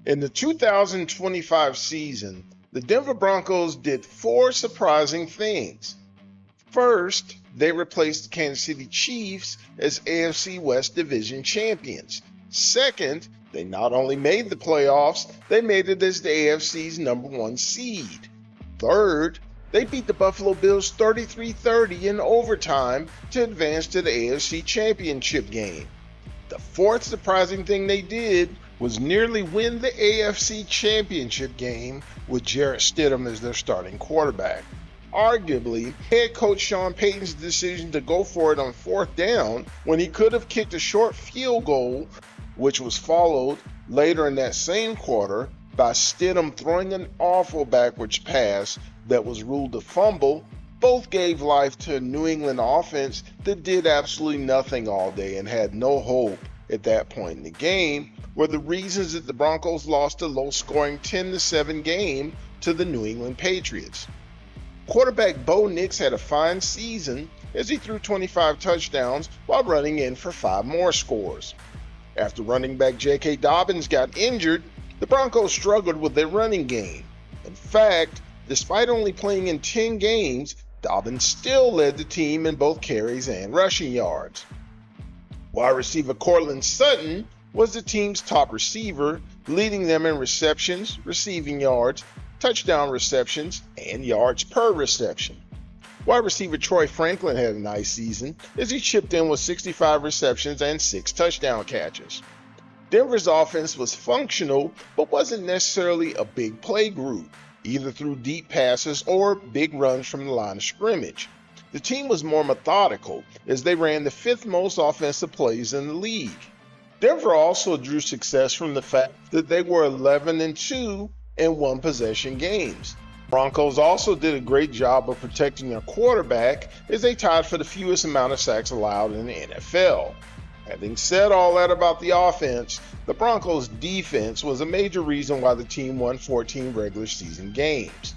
In the 2025 season, the Denver Broncos did four surprising things. First, they replaced the Kansas City Chiefs as AFC West Division champions. Second, they not only made the playoffs, they made it as the AFC's #1 seed. Third, they beat the Buffalo Bills 33-30 in overtime to advance to the AFC Championship game. The fourth surprising thing they did was nearly win the AFC Championship game with Jarrett Stidham as their starting quarterback. Arguably, head coach Sean Payton's decision to go for it on fourth down when he could have kicked a short field goal, which was followed later in that same quarter by Stidham throwing an awful backwards pass that was ruled a fumble, both gave life to a New England offense that did absolutely nothing all day and had no hope at that point in the game, were the reasons that the Broncos lost a low-scoring 10-7 game to the New England Patriots. Quarterback Bo Nix had a fine season as he threw 25 touchdowns while running in for 5 more scores. After running back J.K. Dobbins got injured, the Broncos struggled with their running game. In fact, despite only playing in 10 games, Dobbins still led the team in both carries and rushing yards. Wide receiver Courtland Sutton was the team's top receiver, leading them in receptions, receiving yards, touchdown receptions, and yards per reception. Wide receiver Troy Franklin had a nice season as he chipped in with 65 receptions and 6 touchdown catches. Denver's offense was functional but wasn't necessarily a big play group, either through deep passes or big runs from the line of scrimmage. The team was more methodical as they ran the 5th most offensive plays in the league. Denver also drew success from the fact that they were 11-2 in one-possession games. Broncos also did a great job of protecting their quarterback as they tied for the fewest amount of sacks allowed in the NFL. Having said all that about the offense, the Broncos' defense was a major reason why the team won 14 regular season games.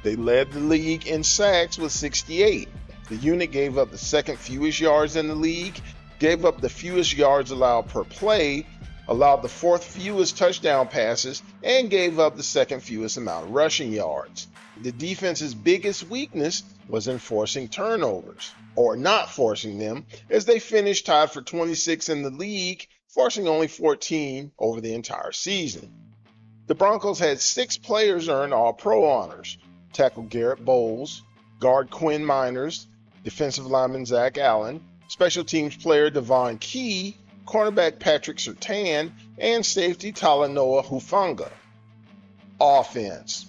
They led the league in sacks with 68. The unit gave up the second fewest yards in the league, gave up the fewest yards allowed per play, allowed the 4th fewest touchdown passes, and gave up the 2nd fewest amount of rushing yards. The defense's biggest weakness was in forcing turnovers, or not forcing them, as they finished tied for 26 in the league, forcing only 14 over the entire season. The Broncos had 6 players earn All-Pro honors: tackle Garrett Bowles, guard Quinn Miners, defensive lineman Zach Allen, special teams player Devon Key, cornerback Patrick Surtain, and safety Talanoa Hufanga. Offense.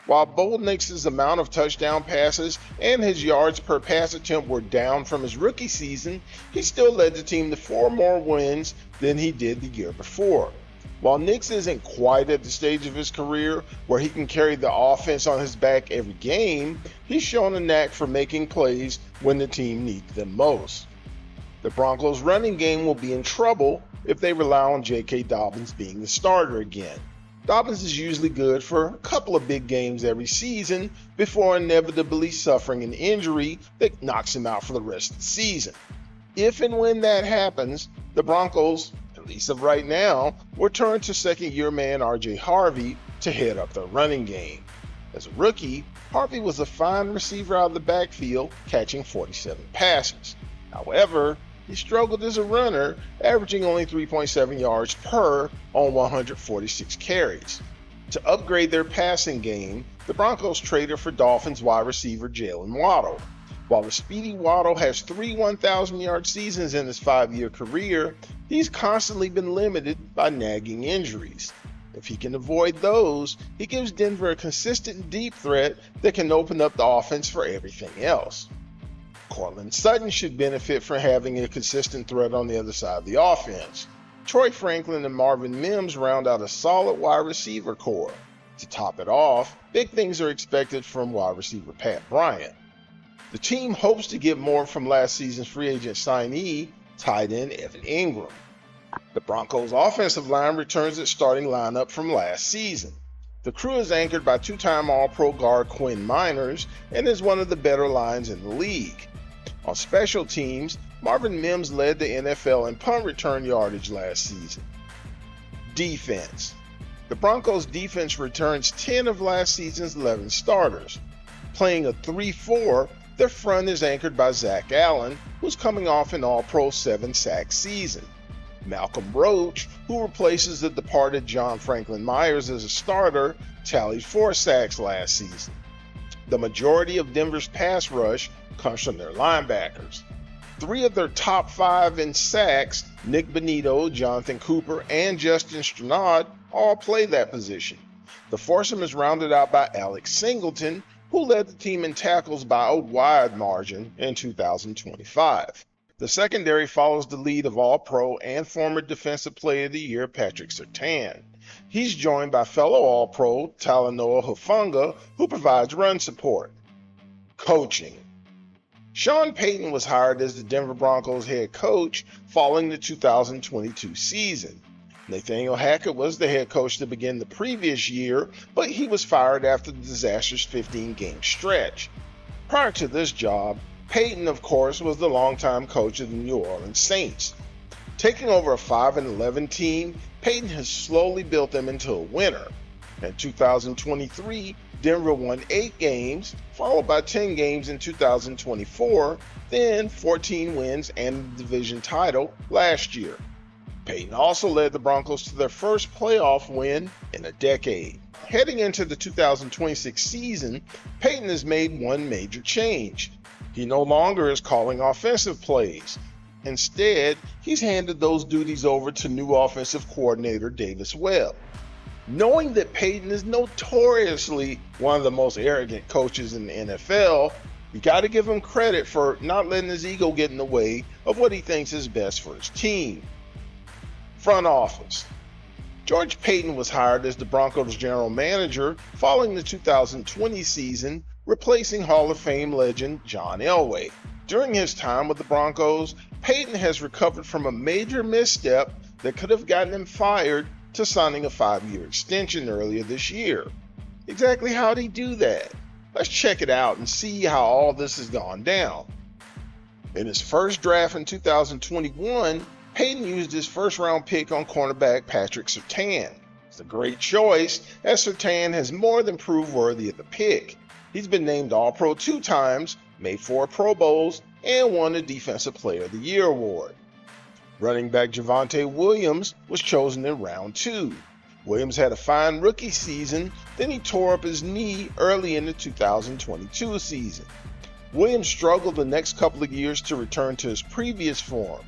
While Bo Nix's amount of touchdown passes and his yards per pass attempt were down from his rookie season, he still led the team to 4 more wins than he did the year before. While Nix isn't quite at the stage of his career where he can carry the offense on his back every game, he's shown a knack for making plays when the team needs them most. The Broncos' running game will be in trouble if they rely on J.K. Dobbins being the starter again. Dobbins is usually good for a couple of big games every season before inevitably suffering an injury that knocks him out for the rest of the season. If and when that happens, the Broncos, at least of right now, will turn to second-year man R.J. Harvey to head up their running game. As a rookie, Harvey was a fine receiver out of the backfield, catching 47 passes. However, he struggled as a runner, averaging only 3.7 yards per on 146 carries. To upgrade their passing game, the Broncos traded for Dolphins wide receiver Jalen Waddle. While the speedy Waddle has 3 1,000-yard seasons in his 5-year career, he's constantly been limited by nagging injuries. If he can avoid those, he gives Denver a consistent deep threat that can open up the offense for everything else. Courtland Sutton should benefit from having a consistent threat on the other side of the offense. Troy Franklin and Marvin Mims round out a solid wide receiver core. To top it off, big things are expected from wide receiver Pat Bryant. The team hopes to get more from last season's free agent signee, tight end Evan Ingram. The Broncos' offensive line returns its starting lineup from last season. The crew is anchored by 2-time All-Pro guard Quinn Miners and is one of the better lines in the league. On special teams, Marvin Mims led the NFL in punt return yardage last season. Defense. The Broncos defense returns 10 of last season's 11 starters. Playing a 3-4, their front is anchored by Zach Allen, who's coming off an All-Pro 7-sack season. Malcolm Roach, who replaces the departed John Franklin Myers as a starter, tallied 4 sacks last season. The majority of Denver's pass rush comes from their linebackers. 3 of their top 5 in sacks, Nick Bonito, Jonathan Cooper, and Justin Strnad, all play that position. The foursome is rounded out by Alex Singleton, who led the team in tackles by a wide margin in 2025. The secondary follows the lead of All-Pro and former Defensive Player of the Year Patrick Surtain. He's joined by fellow All-Pro Talanoa Hufanga, who provides run support. Coaching. Sean Payton was hired as the Denver Broncos head coach following the 2022 season. Nathaniel Hackett was the head coach to begin the previous year, but he was fired after the disastrous 15-game stretch. Prior to this job, Payton, of course, was the longtime coach of the New Orleans Saints. Taking over a 5-11 team, Payton has slowly built them into a winner. In 2023, Denver won 8 games, followed by 10 games in 2024, then 14 wins and the division title last year. Payton also led the Broncos to their first playoff win in a decade. Heading into the 2026 season, Payton has made one major change. He no longer is calling offensive plays. Instead, he's handed those duties over to new offensive coordinator Davis Webb. Knowing that Payton is notoriously one of the most arrogant coaches in the NFL, you got to give him credit for not letting his ego get in the way of what he thinks is best for his team. Front office. George Payton was hired as the Broncos general manager following the 2020 season, replacing Hall of Fame legend John Elway. During his time with the Broncos, Payton has recovered from a major misstep that could have gotten him fired to signing a 5-year extension earlier this year. Exactly how did he do that? Let's check it out and see how all this has gone down. In his first draft in 2021, Payton used his first-round pick on cornerback Patrick Surtain. It's a great choice, as Surtain has more than proved worthy of the pick. He's been named All-Pro 2 times, made 4 Pro Bowls, and won the Defensive Player of the Year award. Running back Javonte Williams was chosen in round 2. Williams had a fine rookie season, then he tore up his knee early in the 2022 season. Williams struggled the next couple of years to return to his previous form.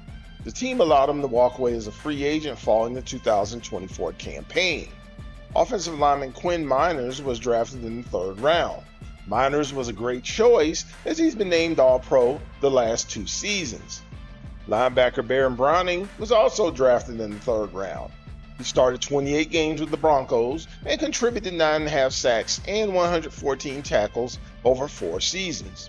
The team allowed him to walk away as a free agent following the 2024 campaign. Offensive lineman Quinn Miners was drafted in the 3rd round. Miners was a great choice as he's been named All-Pro the last 2 seasons. Linebacker Baron Browning was also drafted in the 3rd round. He started 28 games with the Broncos and contributed 9.5 sacks and 114 tackles over 4 seasons.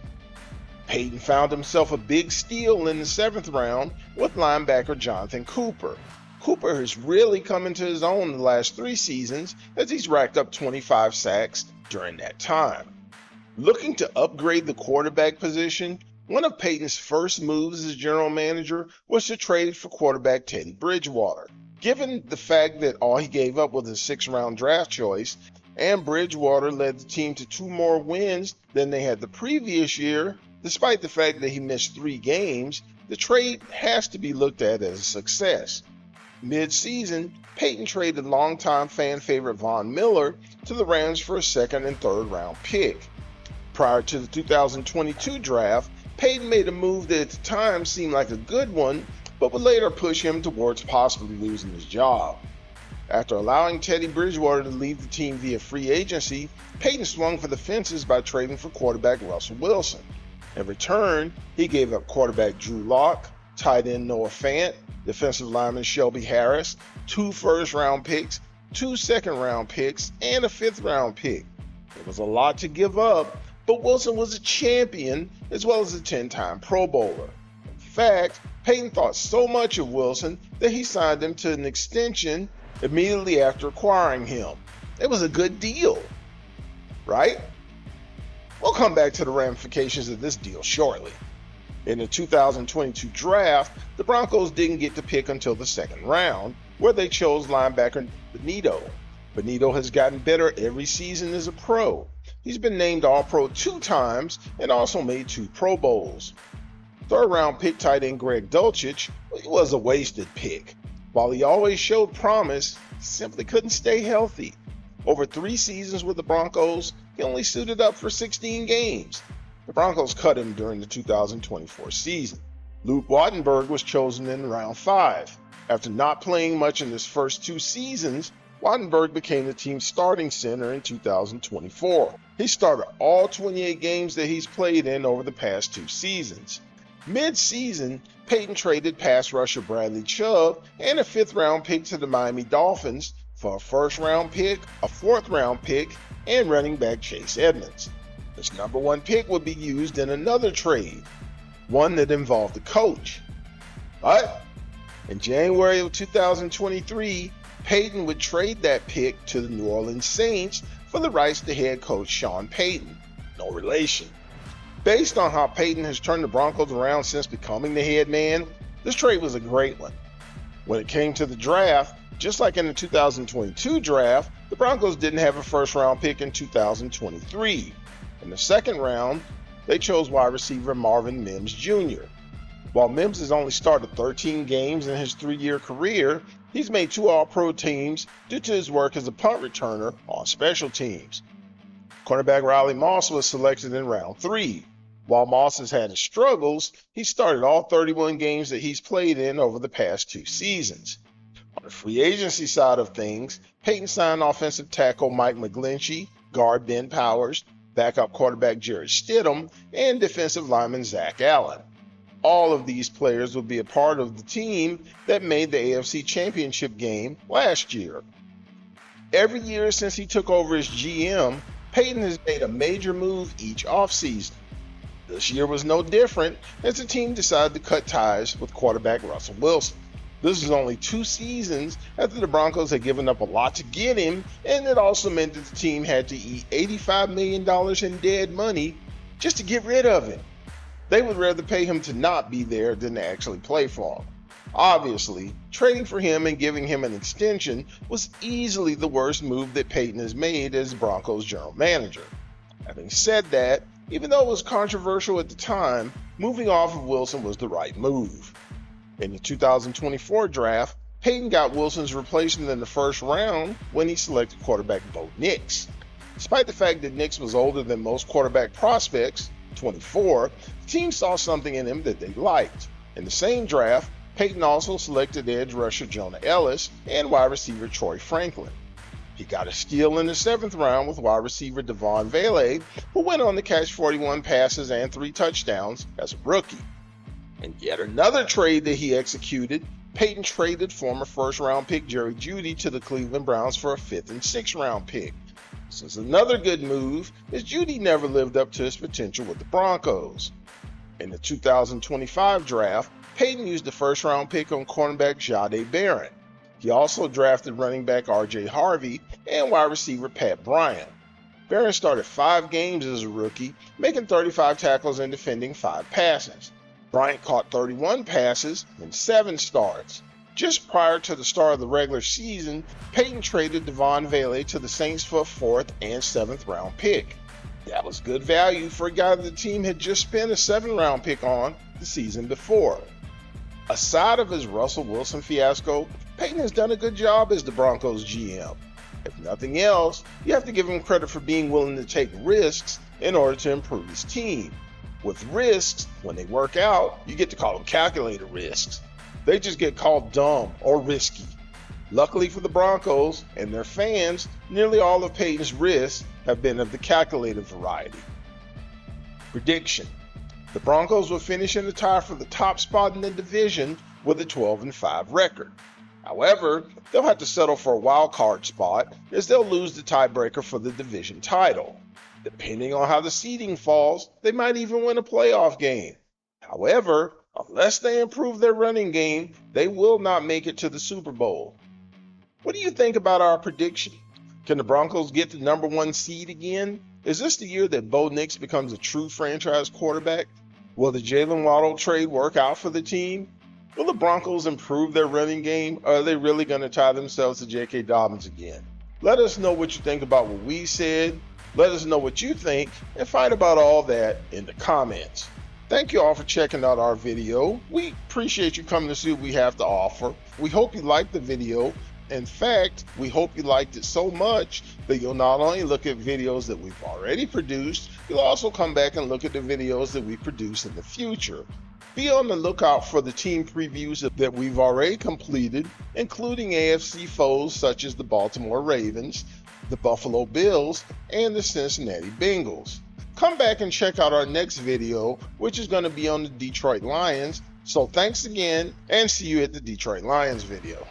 Payton found himself a big steal in the 7th round with linebacker Jonathan Cooper. Cooper has really come into his own in the last 3 seasons as he's racked up 25 sacks during that time. Looking to upgrade the quarterback position, one of Payton's first moves as general manager was to trade for quarterback Teddy Bridgewater. Given the fact that all he gave up was a 6th-round draft choice, and Bridgewater led the team to 2 more wins than they had the previous year, despite the fact that he missed 3 games, the trade has to be looked at as a success. Mid-season, Payton traded longtime fan favorite Von Miller to the Rams for a 2nd and 3rd round pick. Prior to the 2022 draft, Payton made a move that at the time seemed like a good one, but would later push him towards possibly losing his job. After allowing Teddy Bridgewater to leave the team via free agency, Payton swung for the fences by trading for quarterback Russell Wilson. In return, he gave up quarterback Drew Lock, tight end Noah Fant, defensive lineman Shelby Harris, 2 first-round picks, 2 second-round picks, and a 5th-round pick. It was a lot to give up, but Wilson was a champion as well as a 10-time Pro Bowler. In fact, Payton thought so much of Wilson that he signed him to an extension immediately after acquiring him. It was a good deal, right? We'll come back to the ramifications of this deal shortly. In the 2022 draft, the Broncos didn't get to pick until the 2nd round, where they chose linebacker Bonito. Benito has gotten better every season as a pro. He's been named All-Pro 2 times and also made 2 Pro Bowls. Third-round pick tight end Greg Dulcich was a wasted pick. While he always showed promise, he simply couldn't stay healthy. Over 3 seasons with the Broncos, he only suited up for 16 games. The Broncos cut him during the 2024 season. Luke Wattenberg was chosen in round 5. After not playing much in his first 2 seasons, Wattenberg became the team's starting center in 2024. He started all 28 games that he's played in over the past 2 seasons. Mid-season, Peyton traded pass rusher Bradley Chubb and a 5th-round pick to the Miami Dolphins for a 1st-round pick, a 4th-round pick, and running back Chase Edmonds. This number 1 pick would be used in another trade, one that involved the coach. But in January of 2023, Peyton would trade that pick to the New Orleans Saints for the rights to head coach Sean Payton. No relation. Based on how Peyton has turned the Broncos around since becoming the head man, this trade was a great one. When it came to the draft, just like in the 2022 draft, the Broncos didn't have a 1st-round pick in 2023. In the 2nd round, they chose wide receiver Marvin Mims Jr. While Mims has only started 13 games in his 3-year career, he's made 2 All-Pro teams due to his work as a punt returner on special teams. Cornerback Riley Moss was selected in round 3. While Moss has had his struggles, he started all 31 games that he's played in over the past 2 seasons. On the free agency side of things, Peyton signed offensive tackle Mike McGlinchey, guard Ben Powers, backup quarterback Jared Stidham, and defensive lineman Zach Allen. All of these players will be a part of the team that made the AFC Championship game last year. Every year since he took over as GM, Peyton has made a major move each offseason. This year was no different as the team decided to cut ties with quarterback Russell Wilson. This is only 2 seasons after the Broncos had given up a lot to get him, and it also meant that the team had to eat $85 million in dead money just to get rid of him. They would rather pay him to not be there than to actually play for him. Obviously, trading for him and giving him an extension was easily the worst move that Peyton has made as Broncos general manager. Having said that, even though it was controversial at the time, moving off of Wilson was the right move. In the 2024 draft, Peyton got Wilson's replacement in the 1st round when he selected quarterback Bo Nix. Despite the fact that Nix was older than most quarterback prospects, 24, the team saw something in him that they liked. In the same draft, Peyton also selected edge rusher Jonah Ellis and wide receiver Troy Franklin. He got a steal in the 7th round with wide receiver Devon Vele, who went on to catch 41 passes and 3 touchdowns as a rookie. In yet another trade that he executed, Peyton traded former 1st-round pick Jerry Jeudy to the Cleveland Browns for a 5th and 6th-round pick. This is another good move, as Jeudy never lived up to his potential with the Broncos. In the 2025 draft, Peyton used the 1st-round pick on cornerback Jahdae Barron. He also drafted running back R.J. Harvey and wide receiver Pat Bryant. Barron started 5 games as a rookie, making 35 tackles and defending 5 passes. Bryant caught 31 passes in 7 starts. Just prior to the start of the regular season, Peyton traded Devon Vele to the Saints for a 4th and 7th round pick. That was good value for a guy that the team had just spent a 7th-round pick on the season before. Aside of his Russell Wilson fiasco, Peyton has done a good job as the Broncos GM. If nothing else, you have to give him credit for being willing to take risks in order to improve his team. With risks, when they work out, you get to call them calculated risks. They just get called dumb or risky. Luckily for the Broncos and their fans, nearly all of Peyton's risks have been of the calculated variety. Prediction: the Broncos will finish in the tie for the top spot in the division with a 12-5 record. However, they'll have to settle for a wild card spot as they'll lose the tiebreaker for the division title. Depending on how the seeding falls, they might even win a playoff game. However, unless they improve their running game, they will not make it to the Super Bowl. What do you think about our prediction? Can the Broncos get the number 1 seed again? Is this the year that Bo Nix becomes a true franchise quarterback? Will the Jalen Waddle trade work out for the team? Will the Broncos improve their running game, or are they really going to tie themselves to J.K. Dobbins again? Let us know what you think about what we said. Let us know what you think and fight about all that in the comments. Thank you all for checking out our video. We appreciate you coming to see what we have to offer. We hope you liked the video. In fact, we hope you liked it so much that you'll not only look at videos that we've already produced, you'll also come back and look at the videos that we produce in the future. Be on the lookout for the team previews that we've already completed, including AFC foes such as the Baltimore Ravens, the Buffalo Bills, and the Cincinnati Bengals. Come back and check out our next video, which is going to be on the Detroit Lions. So thanks again, and see you at the Detroit Lions video.